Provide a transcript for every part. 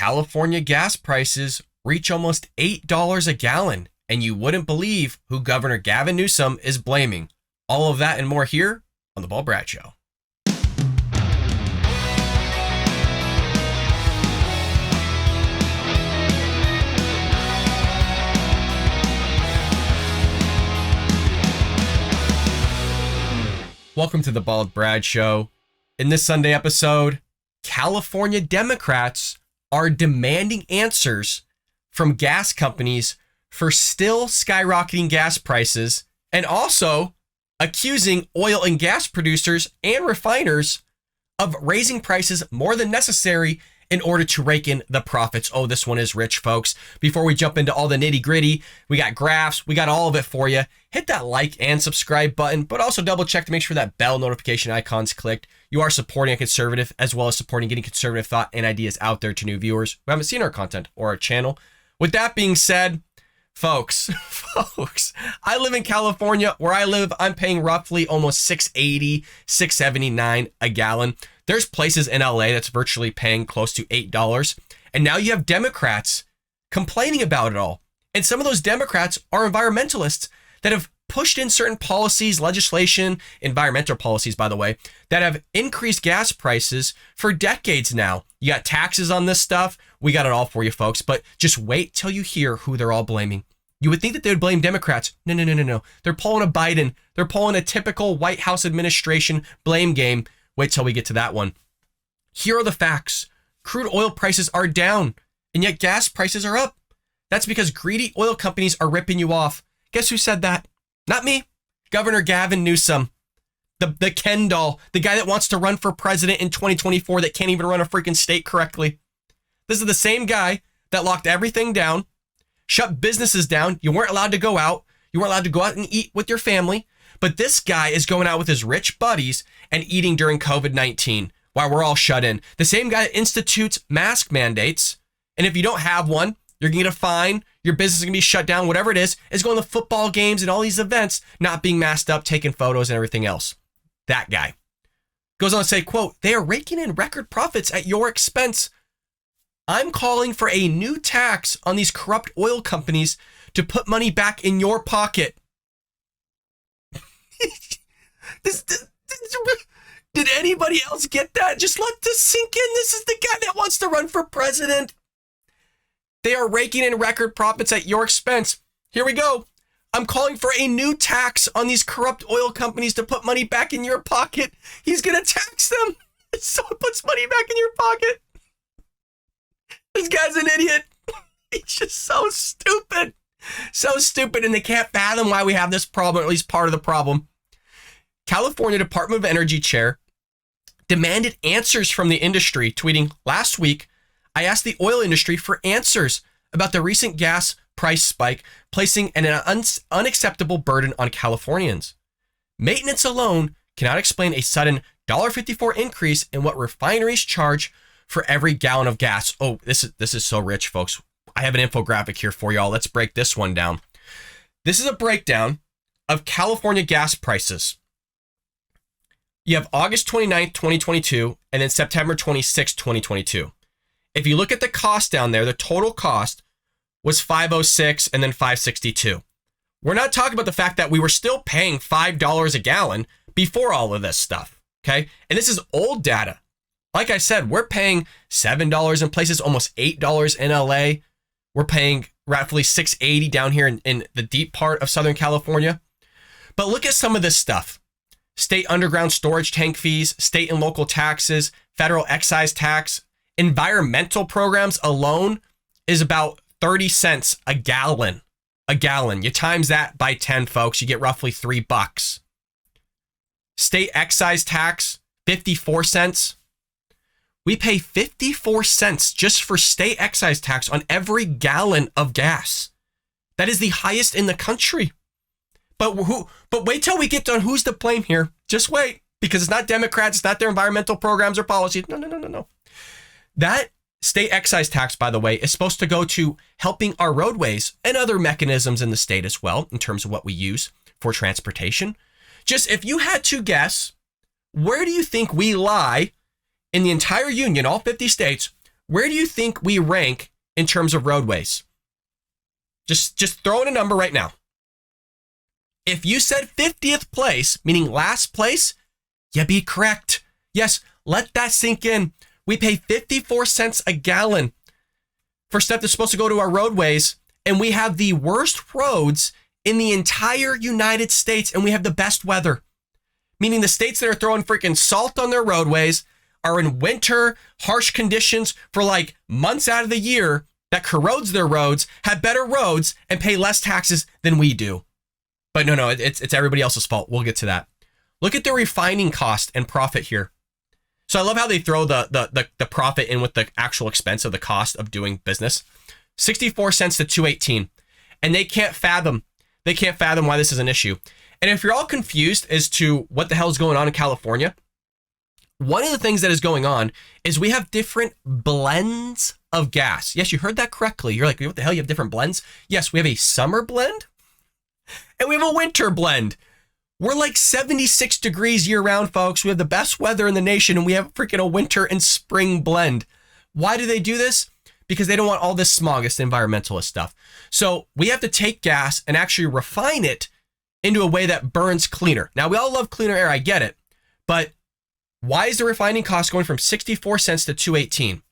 California gas prices reach almost $8 a gallon, and you wouldn't believe who Governor Gavin Newsom is blaming. All of that and more here on The Bald Brad Show. Welcome to The Bald Brad Show. In this Sunday episode, California Democrats are demanding answers from gas companies for still skyrocketing gas prices and also accusing oil and gas producers and refiners of raising prices more than necessary in order to rake in the profits. Oh, this one is rich, folks. Before we jump into all the nitty gritty, we got graphs, we got all of it for you. Hit that like and subscribe button, but also double check to make sure that bell notification icon's clicked. You are supporting a conservative as well as supporting getting conservative thought and ideas out there to new viewers who haven't seen our content or our channel. With that being said, folks, I live in California. Where I live, I'm paying roughly almost $6.80, $6.79 a gallon. There's places in LA that's virtually paying close to $8. And now you have Democrats complaining about it all. And some of those Democrats are environmentalists that have pushed in certain policies, legislation, environmental policies, by the way, that have increased gas prices for decades now. You got taxes on this stuff. We got it all for you, folks. But just wait till you hear who they're all blaming. You would think that they would blame Democrats. No. They're pulling a Biden. They're pulling a typical White House administration blame game. Wait till we get to that one. Here are the facts. Crude oil prices are down, and yet gas prices are up. That's because greedy oil companies are ripping you off. Guess who said that? Not me. Governor Gavin Newsom. The Ken doll. The guy that wants to run for president in 2024 that can't even run a freaking state correctly. This is the same guy that locked everything down, shut businesses down. You weren't allowed to go out. You weren't allowed to go out and eat with your family. But this guy is going out with his rich buddies and eating during COVID-19 while we're all shut in. The same guy that institutes mask mandates. And if you don't have one, you're going to get a fine. Your business is going to be shut down. Whatever it is going to football games and all these events, not being masked up, taking photos and everything else. That guy goes on to say, quote, "They are raking in record profits at your expense. I'm calling for a new tax on these corrupt oil companies to put money back in your pocket." Did anybody else get that? Just let this sink in. This is the guy that wants to run for president. They are raking in record profits at your expense. Here we go. I'm calling for a new tax on these corrupt oil companies to put money back in your pocket. He's going to tax them so it puts money back in your pocket. This guy's an idiot. He's just so stupid. So stupid, and they can't fathom why we have this problem, or at least part of the problem. California Department of Energy chair demanded answers from the industry, tweeting, "Last week, I asked the oil industry for answers about the recent gas price spike, placing an unacceptable burden on Californians. Maintenance alone cannot explain a sudden $1.54 increase in what refineries charge for every gallon of gas." Oh, this is so rich, folks. I have an infographic here for y'all. Let's break this one down. This is a breakdown of California gas prices. You have August 29th, 2022, and then September 26th, 2022. If you look at the cost down there, the total cost was $506 and then $562. We're not talking about the fact that we were still paying $5 a gallon before all of this stuff, okay? And this is old data. Like I said, we're paying $7 in places, almost $8 in LA. We're paying roughly $6.80 down here in the deep part of Southern California. But look at some of this stuff. State underground storage tank fees, state and local taxes, federal excise tax, environmental programs alone is about 30 cents a gallon. A gallon. You times that by 10, folks, you get roughly $3. State excise tax, 54 cents. We pay 54 cents just for state excise tax on every gallon of gas. That is the highest in the country. But wait till we get to who's to blame here. Just wait, because it's not Democrats, it's not their environmental programs or policies. No. That state excise tax, by the way, is supposed to go to helping our roadways and other mechanisms in the state as well, in terms of what we use for transportation. Just if you had to guess, where do you think we lie in the entire union, all 50 states, Where do you think we rank in terms of roadways? Just throw in a number right now. If you said 50th place, meaning last place, you'd be correct. Yes, let that sink in. We pay 54 cents a gallon for stuff that's supposed to go to our roadways, and we have the worst roads in the entire United States, and we have the best weather. Meaning the states that are throwing freaking salt on their roadways are in winter, harsh conditions for like months out of the year that corrodes their roads, have better roads, and pay less taxes than we do. But no, it's everybody else's fault. We'll get to that. Look at the refining cost and profit here. So I love how they throw the profit in with the actual expense of the cost of doing business. 64 cents to 218. And they can't fathom why this is an issue. And if you're all confused as to what the hell is going on in California, one of the things that is going on is we have different blends of gas. Yes, you heard that correctly. You're like, what the hell? You have different blends? Yes, we have a summer blend and we have a winter blend. We're like 76 degrees year round, folks. We have the best weather in the nation, and we have freaking a winter and spring blend. Why do they do this? Because they don't want all this smog, this environmentalist stuff. So we have to take gas and actually refine it into a way that burns cleaner. Now, we all love cleaner air. I get it. But why is the refining cost going from 64 cents to 218?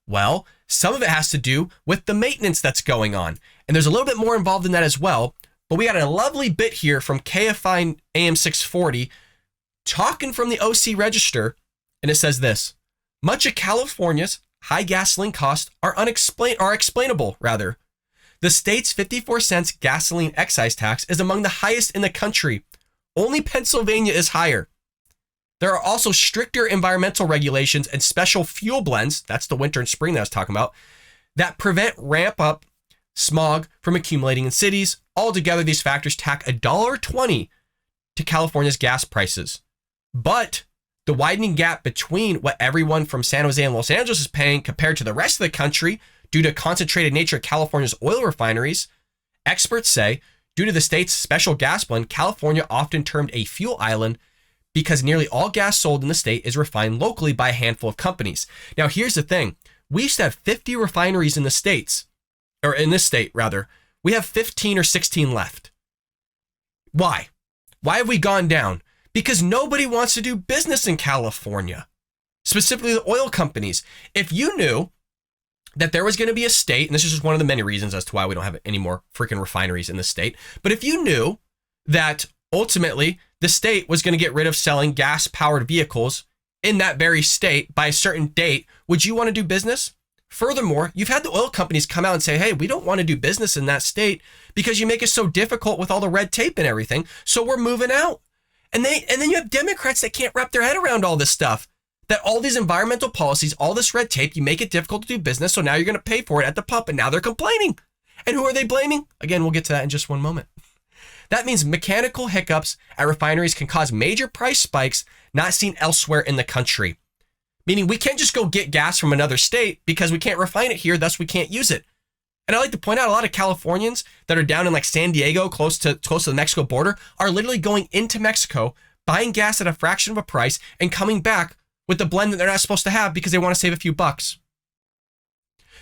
Well, some of it has to do with the maintenance that's going on. And there's a little bit more involved in that as well. But we got a lovely bit here from KFI AM 640 talking from the OC Register. And it says this: much of California's high gasoline costs are explainable. The state's 54 cents gasoline excise tax is among the highest in the country. Only Pennsylvania is higher. There are also stricter environmental regulations and special fuel blends, that's the winter and spring that I was talking about, that prevent ramp up smog from accumulating in cities. Altogether, these factors tack $1.20 to California's gas prices. But the widening gap between what everyone from San Jose and Los Angeles is paying compared to the rest of the country due to concentrated nature of California's oil refineries, experts say, due to the state's special gas blend, California often termed a fuel island because nearly all gas sold in the state is refined locally by a handful of companies. Now, here's the thing. We used to have 50 refineries in the states, or in this state, rather. We have 15 or 16 left. Why? Why have we gone down? Because nobody wants to do business in California, specifically the oil companies. If you knew that there was going to be a state, and this is just one of the many reasons as to why we don't have any more freaking refineries in the state, but if you knew that ultimately the state was going to get rid of selling gas-powered vehicles in that very state by a certain date, would you want to do business? Furthermore, you've had the oil companies come out and say, hey, we don't want to do business in that state because you make it so difficult with all the red tape and everything, so we're moving out. And then you have Democrats that can't wrap their head around all this stuff, that all these environmental policies, all this red tape, you make it difficult to do business, so now you're going to pay for it at the pump, and now they're complaining. And who are they blaming? Again, we'll get to that in just one moment. That means mechanical hiccups at refineries can cause major price spikes not seen elsewhere in the country. Meaning we can't just go get gas from another state because we can't refine it here, thus we can't use it. And I like to point out a lot of Californians that are down in like San Diego, close to the Mexico border, are literally going into Mexico, buying gas at a fraction of a price, and coming back with the blend that they're not supposed to have because they want to save a few bucks.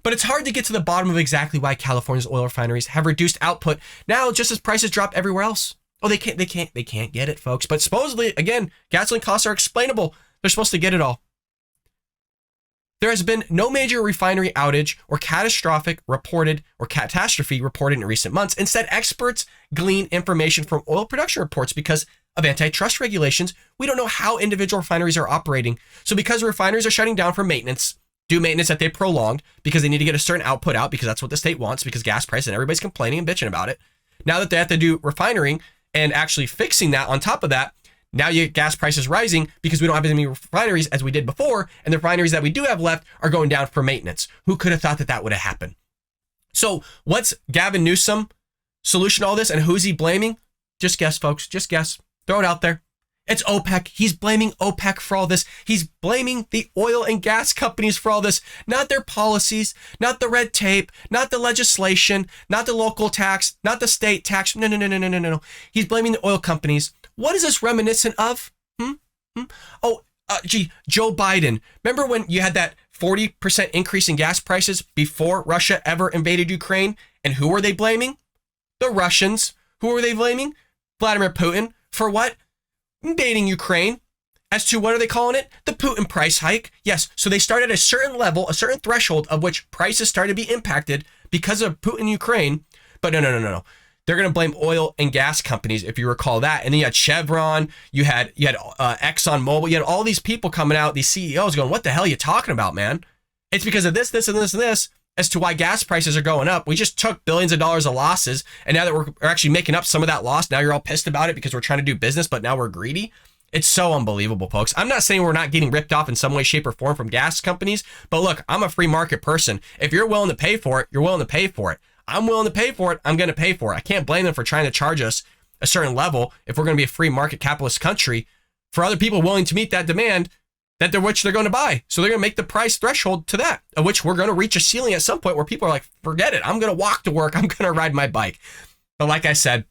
But it's hard to get to the bottom of exactly why California's oil refineries have reduced output now just as prices drop everywhere else. Oh, they can't get it, folks. But supposedly, again, gasoline costs are explainable. They're supposed to get it all. There has been no major refinery outage or catastrophe reported in recent months. Instead, experts glean information from oil production reports because of antitrust regulations. We don't know how individual refineries are operating. So because refineries are shutting down for maintenance, maintenance that they prolonged because they need to get a certain output out because that's what the state wants because gas price and everybody's complaining and bitching about it. Now that they have to do refining and actually fixing that on top of that, now you get gas prices rising because we don't have as many refineries as we did before, and the refineries that we do have left are going down for maintenance. Who could have thought that would have happened? So what's Gavin Newsom solution to all this, and who's he blaming? Just guess, folks. Just guess. Throw it out there. It's OPEC. He's blaming OPEC for all this. He's blaming the oil and gas companies for all this. Not their policies, not the red tape, not the legislation, not the local tax, not the state tax. No. He's blaming the oil companies. What is this reminiscent of? Joe Biden. Remember when you had that 40% increase in gas prices before Russia ever invaded Ukraine. And who were they blaming? The Russians. Who were they blaming? Vladimir Putin. For what? Invading Ukraine. As to what are they calling it? The Putin price hike. Yes, so they started at a certain level, a certain threshold of which prices started to be impacted because of Putin Ukraine. But no. They're going to blame oil and gas companies, if you recall that. And then you had Chevron, you had ExxonMobil, you had all these people coming out, these CEOs going, what the hell are you talking about, man? It's because of this, and this as to why gas prices are going up. We just took billions of dollars of losses, and now that we're actually making up some of that loss, now you're all pissed about it because we're trying to do business, but now we're greedy. It's so unbelievable, folks. I'm not saying we're not getting ripped off in some way, shape, or form from gas companies, but look, I'm a free market person. If you're willing to pay for it, you're willing to pay for it. I'm willing to pay for it. I'm going to pay for it. I can't blame them for trying to charge us a certain level if we're going to be a free market capitalist country for other people willing to meet that demand which they're going to buy. So they're going to make the price threshold to that, of which we're going to reach a ceiling at some point where people are like, forget it. I'm going to walk to work. I'm going to ride my bike. But like I said,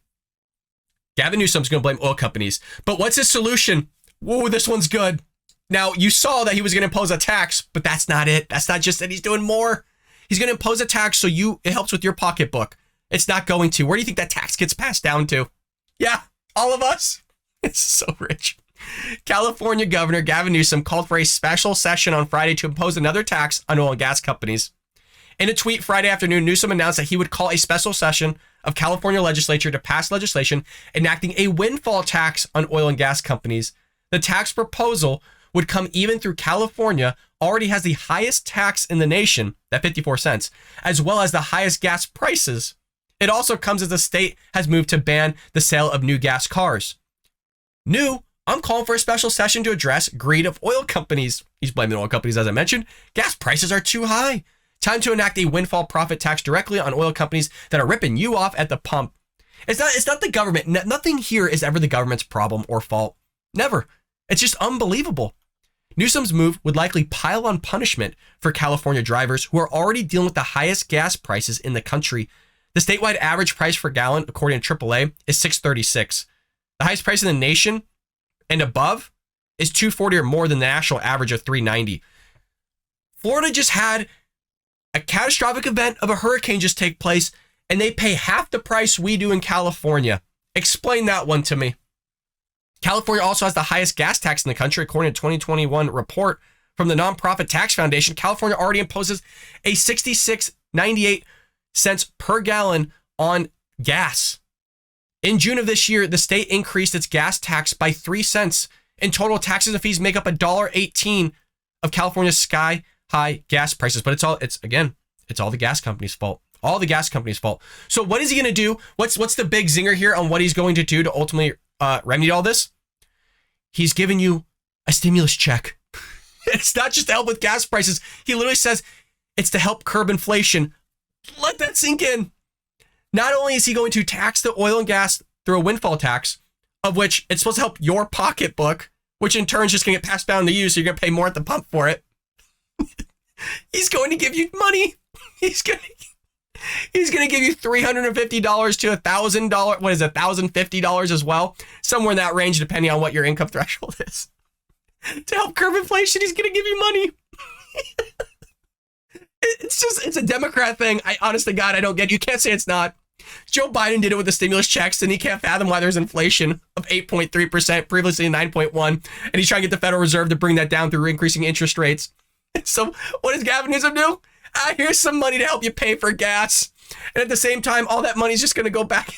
Gavin Newsom's going to blame oil companies. But what's his solution? Whoa, this one's good. Now, you saw that he was going to impose a tax, but that's not it. That's not just that he's doing more. He's going to impose a tax so it helps with your pocketbook. It's not going to. Where do you think that tax gets passed down to? Yeah, all of us. It's so rich. California Governor Gavin Newsom called for a special session on Friday to impose another tax on oil and gas companies. In a tweet Friday afternoon, Newsom announced that he would call a special session of California legislature to pass legislation enacting a windfall tax on oil and gas companies. The tax proposal would come even through California already has the highest tax in the nation, that 54 cents, as well as the highest gas prices. It also comes as the state has moved to ban the sale of new gas cars. I'm calling for a special session to address greed of oil companies. He's blaming oil companies, as I mentioned. Gas prices are too high. Time to enact a windfall profit tax directly on oil companies that are ripping you off at the pump. It's not the government. Nothing here is ever the government's problem or fault. Never. It's just unbelievable. Newsom's move would likely pile on punishment for California drivers who are already dealing with the highest gas prices in the country. The statewide average price per gallon, according to AAA, is $6.36. The highest price in the nation and above is $2.40 or more than the national average of $3.90. Florida just had a catastrophic event of a hurricane just take place, and they pay half the price we do in California. Explain that one to me. California also has the highest gas tax in the country, according to a 2021 report from the Nonprofit Tax Foundation. California already imposes a 66.98 cents per gallon on gas. In June of this year, the state increased its gas tax by 3 cents. In total, taxes and fees make up $1.18 of California's sky-high gas prices. But it's all the gas company's fault. All the gas company's fault. So what is he going to do? What's the big zinger here on what he's going to do to ultimately remedy all this? He's giving you a stimulus check. It's not just to help with gas prices. He literally says it's to help curb inflation. Let that sink in. Not only is he going to tax the oil and gas through a windfall tax, of which it's supposed to help your pocketbook, which in turn is just going to get passed down to you, so you're going to pay more at the pump for it. He's going to give you money. He's going to give you $350 to $1,000. What is it, $1,050 as well? Somewhere in that range, depending on what your income threshold is. To help curb inflation, he's going to give you money. It's a Democrat thing. Honest to God, I don't get it. You can't say it's not. Joe Biden did it with the stimulus checks, and he can't fathom why there's inflation of 8.3%, previously 9.1%, and he's trying to get the Federal Reserve to bring that down through increasing interest rates. So what does Gavin Newsom do? Here's some money to help you pay for gas. And at the same time, all that money's just going to go back.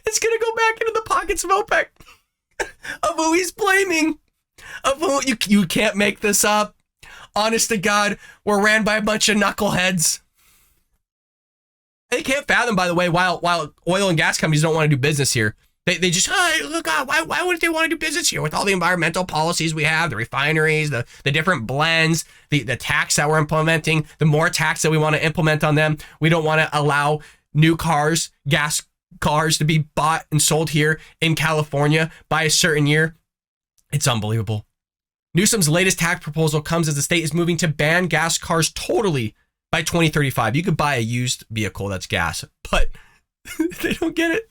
It's going to go back into the pockets of OPEC, of who he's blaming, of who you can't make this up. Honest to God, we're ran by a bunch of knuckleheads. They can't fathom, by the way, while oil and gas companies don't want to do business here. They just, look, why wouldn't they want to do business here with all the environmental policies we have, the refineries, the different blends, the tax that we're implementing, the more tax that we want to implement on them. We don't want to allow new cars, gas cars, to be bought and sold here in California by a certain year. It's unbelievable. Newsom's latest tax proposal comes as the state is moving to ban gas cars totally by 2035. You could buy a used vehicle that's gas, but they don't get it.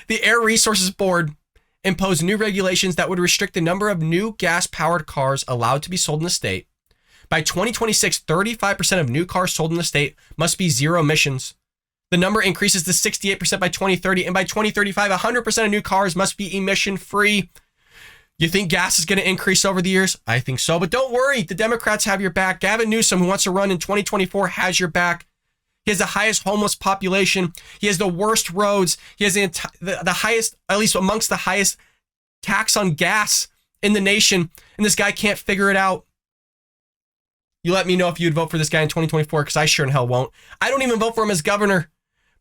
The Air Resources Board imposed new regulations that would restrict the number of new gas-powered cars allowed to be sold in the state. By 2026, 35% of new cars sold in the state must be zero emissions. The number increases to 68% by 2030, and by 2035, 100% of new cars must be emission-free. You think gas is going to increase over the years? I think so, but don't worry. The Democrats have your back. Gavin Newsom, who wants to run in 2024, has your back. He has the highest homeless population. He has the worst roads. He has the highest, at least amongst the highest, tax on gas in the nation, and this guy can't figure it out. You let me know if you'd vote for this guy in 2024, because I sure in hell won't. I don't even vote for him as governor.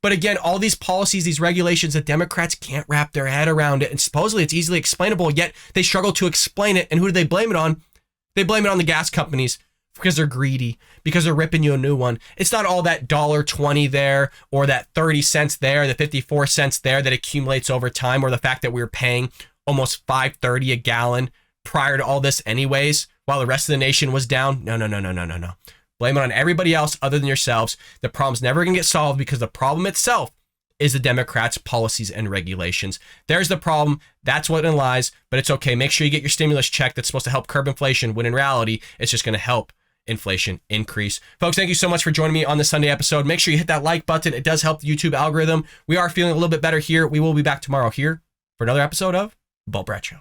But again, all these policies, these regulations, the Democrats can't wrap their head around it. And supposedly it's easily explainable, yet they struggle to explain it. And who do they blame it on? They blame it on the gas companies because they're greedy, because they're ripping you a new one. It's not all that $1.20 there, or that 30 cents there, the 54 cents there that accumulates over time, or the fact that we were paying almost $5.30 a gallon prior to all this anyways, while the rest of the nation was down. No. Blame it on everybody else other than yourselves. The problem's never going to get solved because the problem itself is the Democrats' policies and regulations. There's the problem. That's what it lies, but it's okay. Make sure you get your stimulus check that's supposed to help curb inflation, when in reality, it's just going to help inflation increase. Folks, thank you so much for joining me on this Sunday episode. Make sure you hit that like button. It does help the YouTube algorithm. We are feeling a little bit better here. We will be back tomorrow here for another episode of Bolt Brad Show.